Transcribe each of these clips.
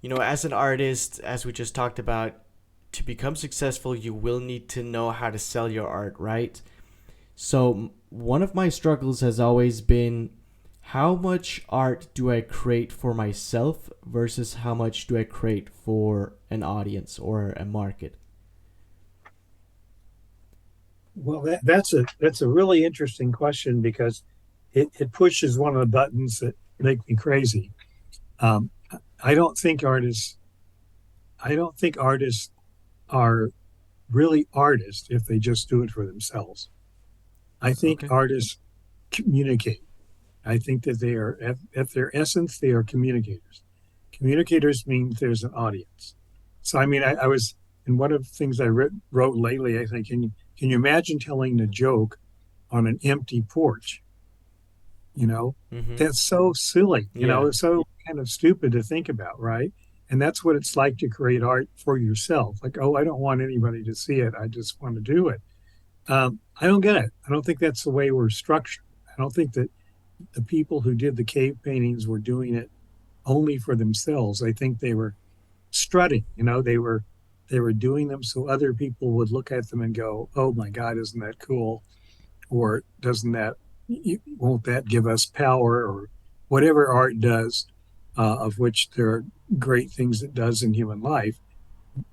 as an artist, as we just talked about, to become successful, you will need to know how to sell your art, right? So, one of my struggles has always been how much art do I create for myself versus how much do I create for an audience or a market? Well, that's a really interesting question because it pushes one of the buttons that make me crazy. Um, I don't think artists I don't think artists are really artists if they just do it for themselves. I think Okay. artists communicate. I think that they are at their essence they are communicators. Communicators means there's an audience. So I mean I was in one of the things wrote lately. I think can you imagine telling a joke on an empty porch? you know Mm-hmm. that's so silly, Yeah. it's so kind of stupid to think about, right? And that's what it's like to create art for yourself. Like, oh, I don't want anybody to see it, I just want to do it. I don't get it. I don't think that's the way we're structured. I don't think that the people who did the cave paintings were doing it only for themselves. I think they were strutting, they were doing them so other people would look at them and go, oh my god, isn't that cool? Or doesn't that, won't that give us power? Or whatever art does, of which there are great things it does in human life.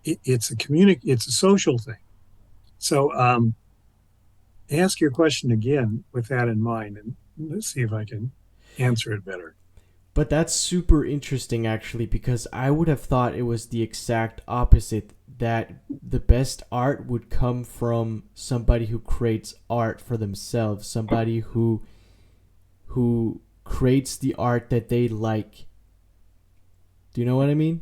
It's a social thing. So ask your question again with that in mind, and let's see if I can answer it better. But that's super interesting actually because I would have thought it was the exact opposite, that the best art would come from somebody who creates art for themselves, somebody who creates the art that they like. Do you know what I mean?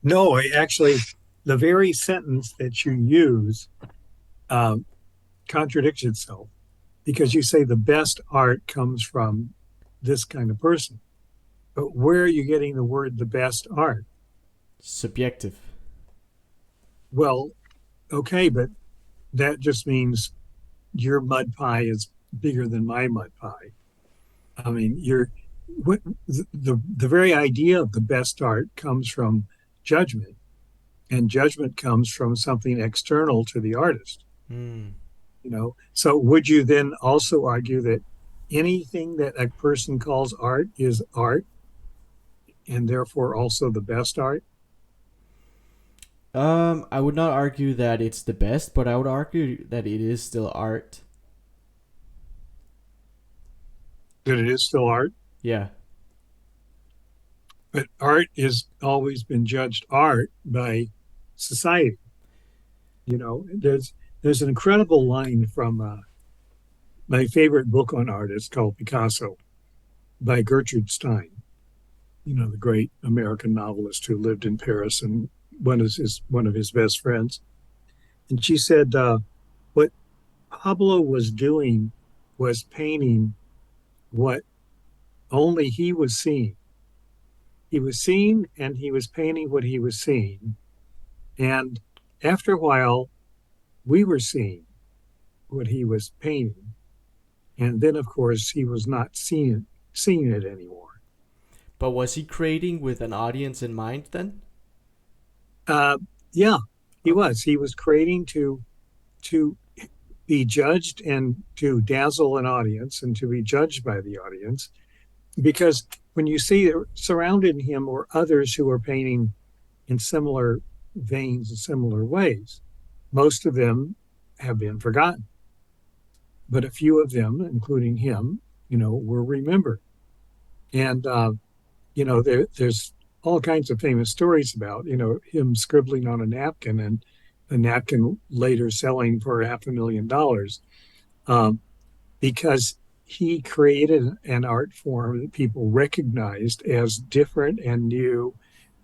No, actually, the very sentence that you use um, contradicts itself, because you say the best art comes from this kind of person. But where are you getting the word the best art? Subjective. Well, okay, but that just means your mud pie is bigger than my mud pie. I mean, what the very idea of the best art comes from judgment, and judgment comes from something external to the artist. Hmm. So would you then also argue that anything that a person calls art is art, and therefore also the best art? I would not argue that it's the best, but I would argue that it is still art. That it is still art? Yeah. But art has always been judged art by society. There's an incredible line from my favorite book on art. It's called Picasso by Gertrude Stein. The great American novelist who lived in Paris, and one of his best friends. And she said, what Pablo was doing was painting what only he was seeing. He was seeing, and he was painting what he was seeing. And after a while, we were seeing what he was painting. And then, of course, he was not seeing it anymore. But was he creating with an audience in mind then? Uh, yeah, he Okay. was. He was creating to be judged and to dazzle an audience and to be judged by the audience. Because when you see surrounding him were others who were painting in similar veins and similar ways, most of them have been forgotten, but a few of them, including him, were remembered. And there's all kinds of famous stories about him scribbling on a napkin, and the napkin later selling for $500,000, um, because he created an art form that people recognized as different and new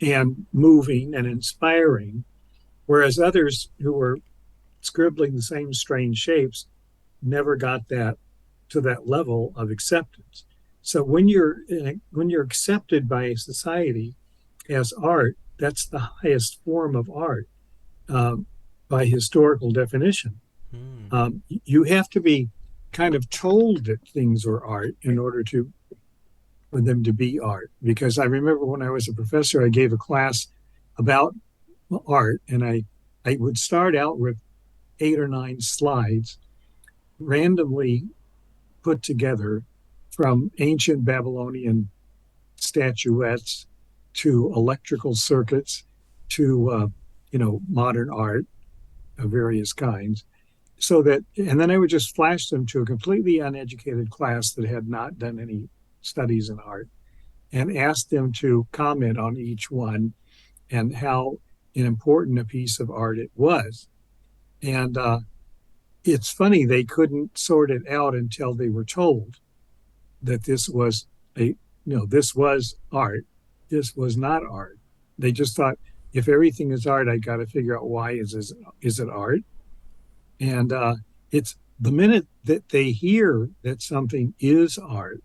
and moving and inspiring, whereas others who were scribbling the same strange shapes never got that to that level of acceptance. So when you're accepted by a society as art, that's the highest form of art, um, by historical definition. Hmm. You have to be kind of told that things are art in order to for them to be art. Because I remember when I was a professor, I gave a class about art, and I would start out with 8 or 9 slides randomly put together from ancient Babylonian statuettes to electrical circuits to modern art of various kinds. So that, and then I would just flash them to a completely uneducated class that had not done any studies in art and ask them to comment on each one and how important a piece of art it was. And it's funny, they couldn't sort it out until they were told that this was this was art. This was not art. They just thought, if everything is art, I got to figure out why is it art? And it's the minute that they hear that something is art,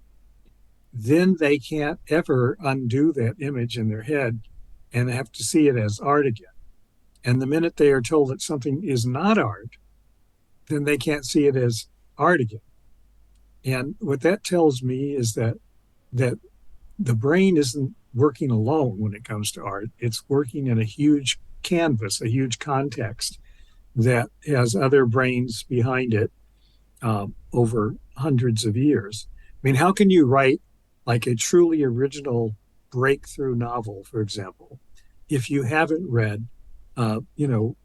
then they can't ever undo that image in their head and have to see it as art again. And the minute they are told that something is not art, then they can't see it as art again. And what that tells me is that the brain isn't working alone when it comes to art. It's working in a huge canvas, a huge context that has other brains behind it over hundreds of years. I mean, how can you write like a truly original breakthrough novel, for example, if you haven't read,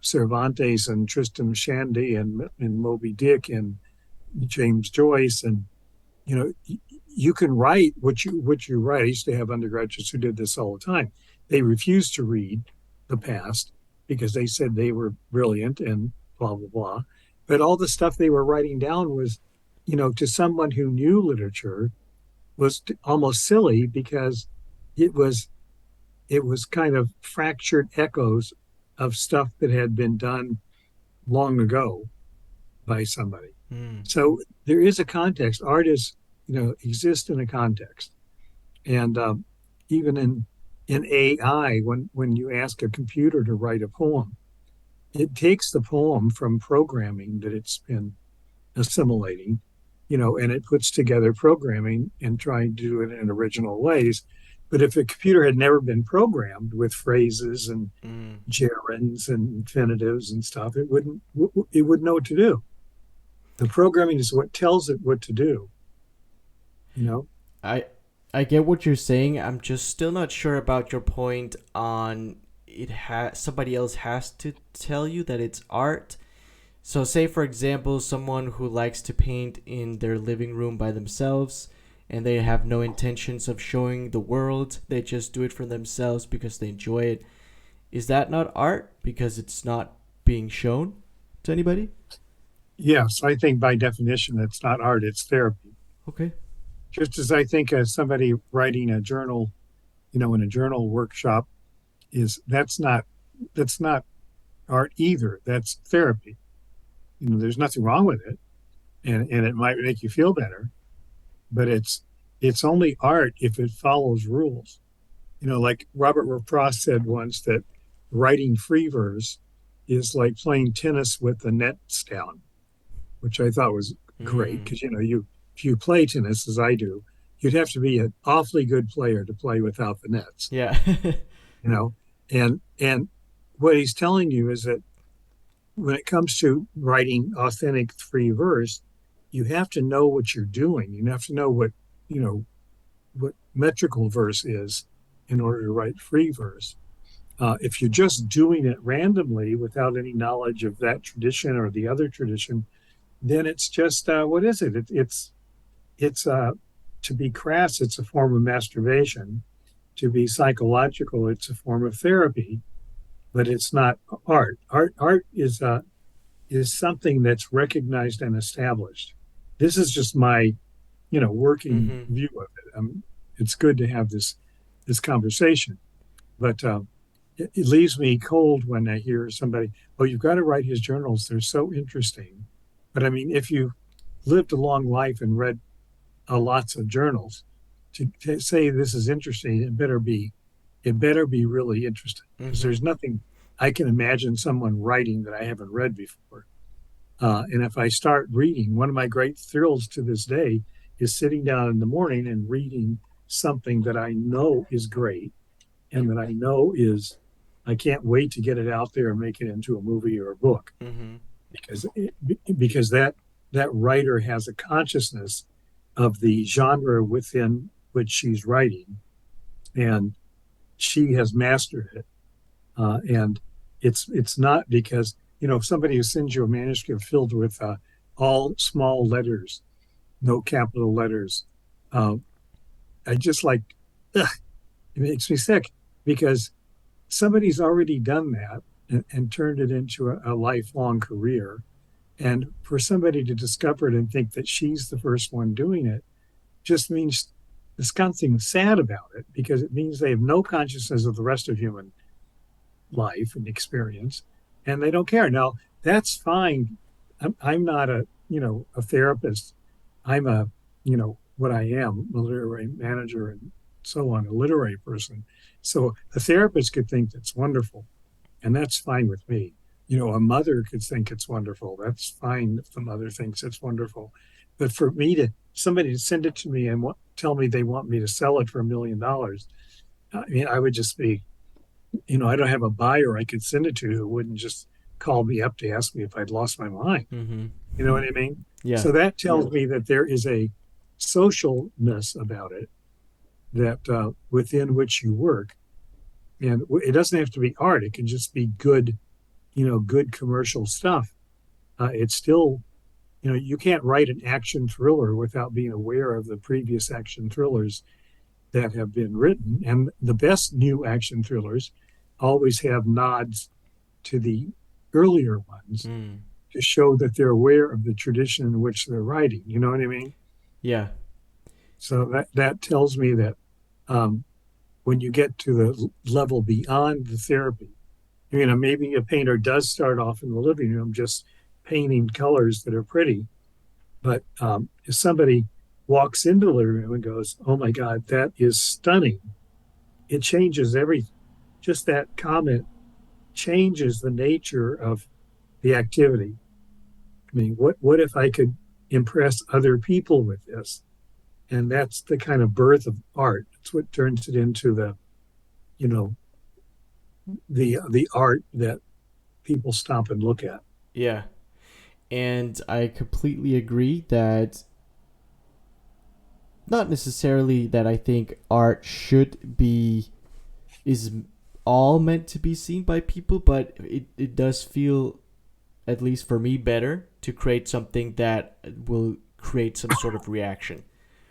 Cervantes and Tristram Shandy and Moby Dick and James Joyce, and you know, you can write what you write. I used to have undergraduates who did this all the time. They refused to read the past because they said they were brilliant and blah blah blah. But all the stuff they were writing down was, to someone who knew literature, was almost silly because it was it was kind of fractured echoes of stuff that had been done long ago by somebody. Mm. So there is a context. Art is, exists in a context, and even in AI, when you ask a computer to write a poem, it takes the poem from programming that it's been assimilating, and it puts together programming and trying to do it in original ways. But if a computer had never been programmed with phrases and Mm. gerunds and infinitives and stuff, it wouldn't know what to do. The programming is what tells it what to do. You know, I I get what you're saying. I'm just still not sure about your point on it has somebody else has to tell you that it's art. So say for example someone who likes to paint in their living room by themselves and they have no intentions of showing the world. They just do it for themselves because they enjoy it. Is that not art because it's not being shown to anybody? yes, I think by definition it's not art; it's therapy. Okay. Just as I think as somebody writing a journal, in a journal workshop, is that's not art either. That's therapy. There's nothing wrong with it, and it might make you feel better, but it's only art if it follows rules. Like Robert Frost said once, that writing free verse is like playing tennis with the nets down, which I thought was great Mm. because you if you play tennis as I do, you'd have to be an awfully good player to play without the nets. Yeah. You know, and what he's telling you is that when it comes to writing authentic free verse, you have to know what you're doing. You have to know you know what metrical verse is in order to write free verse. If you're just doing it randomly without any knowledge of that tradition or the other tradition, then it's just what is it? It's to be crass, it's a form of masturbation. To be psychological, it's a form of therapy, but it's not art. Art is something that's recognized and established. This is just my working Mhm. view of it. It's good to have this conversation, but it leaves me cold when I hear somebody, "Oh, you've got to write his journals. They're so interesting." But I mean, if you lived a long life and read lots of journals, to say this is interesting, it better be really interesting because Mhm. there's nothing I can imagine someone writing that I haven't read before. And if I start reading, one of my great thrills to this day is sitting down in the morning and reading something that I know is great and that I know is, I can't wait to get it out there and make it into a movie or a book, Mm-hmm. because that writer has a consciousness of the genre within which she's writing, and she has mastered it. And it's not because, if somebody who sends you a manuscript filled with all small letters, no capital letters, uh, I just like, ugh, it makes me sick, because somebody's already done that and turned it into a lifelong career. And for somebody to discover it and think that she's the first one doing it just means there's something sad about it, because it means they have no consciousness of the rest of human life and experience, and they don't care. Now, that's fine. I'm not a therapist. I'm what I am, a literary manager and so on, a literary person. So a therapist could think that's wonderful, and that's fine with me. A mother could think it's wonderful. That's fine if the mother thinks it's wonderful. But for somebody to send it to me and tell me they want me to sell it for $1 million, I mean, I would just be, I don't have a buyer I could send it to who wouldn't just call me up to ask me if I'd lost my mind. Mm-hmm. You know what I mean? Yeah. So that tells me that there is a socialness about it, that within which you work. And it doesn't have to be art. It can just be good, good commercial stuff. It's still, you can't write an action thriller without being aware of the previous action thrillers that have been written. And the best new action thrillers always have nods to the earlier ones Mm. to show that they're aware of the tradition in which they're writing. You know what I mean? Yeah. So that tells me that um, when you get to the level beyond the therapy, maybe a painter does start off in the living room just painting colors that are pretty. But if somebody walks into the living room and goes, "Oh my God, that is stunning," it changes everything. Just that comment changes the nature of the activity. I mean, what if I could impress other people with this? And that's the kind of birth of art. It's what turns it into you know, the art that people stop and look at. Yeah. And I completely agree that not necessarily that I think art should be is all meant to be seen by people, but it does feel, at least for me, better to create something that will create some sort of reaction.